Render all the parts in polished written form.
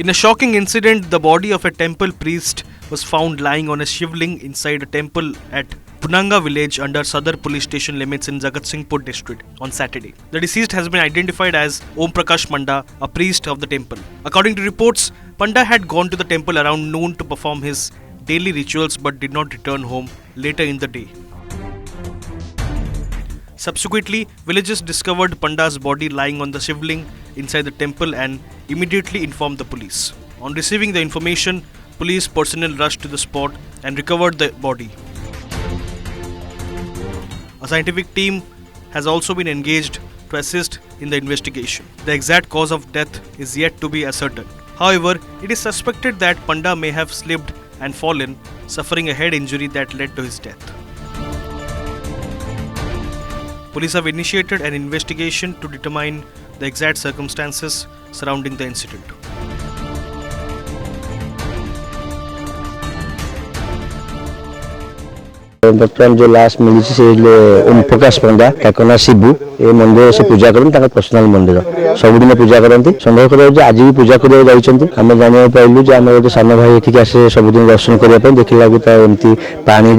In a shocking incident, the body of a temple priest was found lying on a shivling inside a temple at Punanga village under Sadar police station limits in Jagatsinghpur district on Saturday. The deceased has been identified as Om Prakash Panda, a priest of the temple. According to reports, Panda had gone to the temple around noon to perform his daily rituals but did not return home later in the day. Subsequently, villagers discovered Panda's body lying on the shivling inside the temple and immediately informed the police. On receiving the information, police personnel rushed to the spot and recovered the body. A scientific team has also been engaged to assist in the investigation. The exact cause of death is yet to be ascertained. However, it is suspected that Panda may have slipped and fallen, suffering a head injury that led to his death. Police have initiated an investigation to determine the exact circumstances surrounding the incident. बर्तमान जो last मिली से ओम प्रकाश पंडा ना शिबू ये मंदिर से पूजा करते personal मंदिर सबुदिन पूजा करती संदेह कर आज भी पूजा करने आम जाना पाइलु आम गोटे सान भाई ये आसे सबुदिन दर्शन करने देखला एमती पानी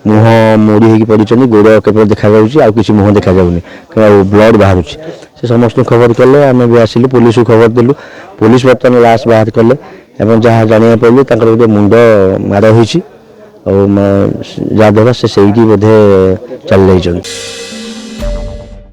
मुह मोड़ी होगी पड़ी गोड़ केवल देखा कि मुह देखा ब्लड बाहर से समस्त खबर कले आम भी आसिलु पुलिस को खबर देलु पुलिस बर्तमान लाश बाहर कले जहाँ जाना पाइलु गोटे मुंड माड़ हो जहाँद्वारा से बोधे चल जाइछन्ति।